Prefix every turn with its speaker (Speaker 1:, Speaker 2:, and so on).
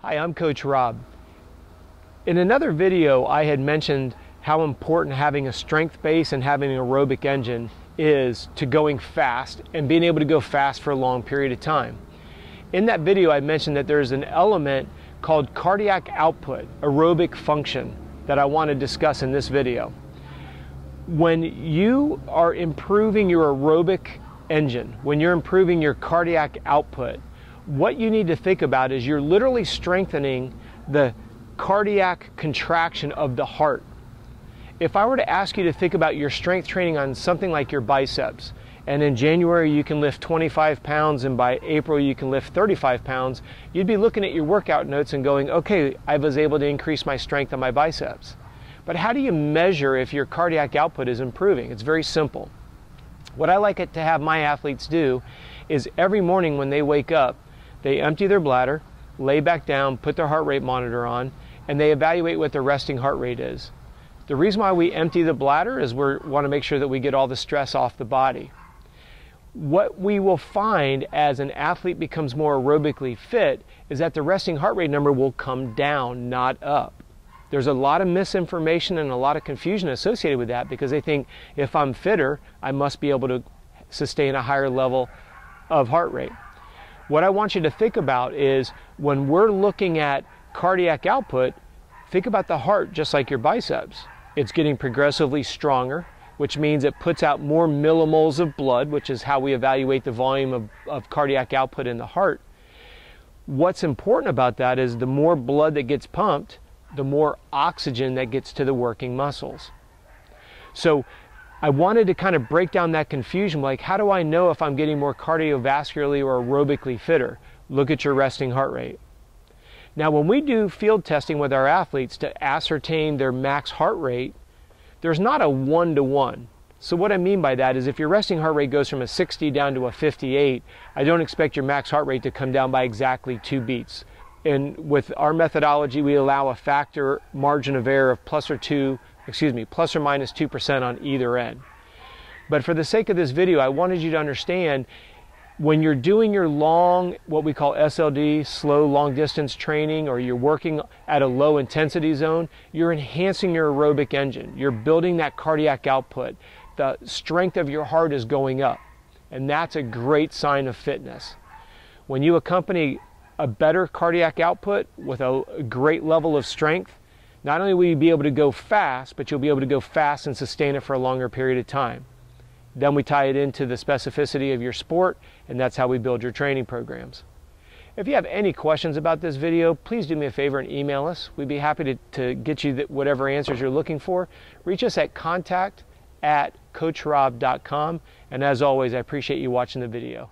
Speaker 1: Hi, I'm Coach Rob. In another video, I had mentioned how important having a strength base and having an aerobic engine is to going fast and being able to go fast for a long period of time. In that video, I mentioned that there's an element called cardiac output, aerobic function, that I want to discuss in this video. When you are improving your aerobic engine, when you're improving your cardiac output, what you need to think about is you're literally strengthening the cardiac contraction of the heart. If I were to ask you to think about your strength training on something like your biceps, and in January you can lift 25 pounds and by April you can lift 35 pounds, you'd be looking at your workout notes and going, okay, I was able to increase my strength on my biceps. But how do you measure if your cardiac output is improving? It's very simple. What I like it to have my athletes do is every morning when they wake up, they empty their bladder, lay back down, put their heart rate monitor on, and they evaluate what their resting heart rate is. The reason why we empty the bladder is we want to make sure that we get all the stress off the body. What we will find as an athlete becomes more aerobically fit is that the resting heart rate number will come down, not up. There's a lot of misinformation and a lot of confusion associated with that because they think if I'm fitter, I must be able to sustain a higher level of heart rate. What I want you to think about is when we're looking at cardiac output, think about the heart just like your biceps. It's getting progressively stronger, which means it puts out more millimoles of blood, which is how we evaluate the volume of cardiac output in the heart. What's important about that is the more blood that gets pumped, the more oxygen that gets to the working muscles. So I wanted to kind of break down that confusion, like how do I know if I'm getting more cardiovascularly or aerobically fitter? Look at your resting heart rate. Now when we do field testing with our athletes to ascertain their max heart rate, there's not a 1-to-1. So what I mean by that is if your resting heart rate goes from a 60 down to a 58, I don't expect your max heart rate to come down by exactly 2 beats. And with our methodology, we allow a factor margin of error of plus or minus 2% on either end. But for the sake of this video, I wanted you to understand when you're doing your long, what we call SLD, slow long distance training, or you're working at a low intensity zone, you're enhancing your aerobic engine. You're building that cardiac output. The strength of your heart is going up. And that's a great sign of fitness. When you accompany a better cardiac output with a great level of strength, not only will you be able to go fast, but you'll be able to go fast and sustain it for a longer period of time. Then we tie it into the specificity of your sport, and that's how we build your training programs. If you have any questions about this video, please do me a favor and email us. We'd be happy to get you whatever answers you're looking for. Reach us at contact@coachrob.com, and as always, I appreciate you watching the video.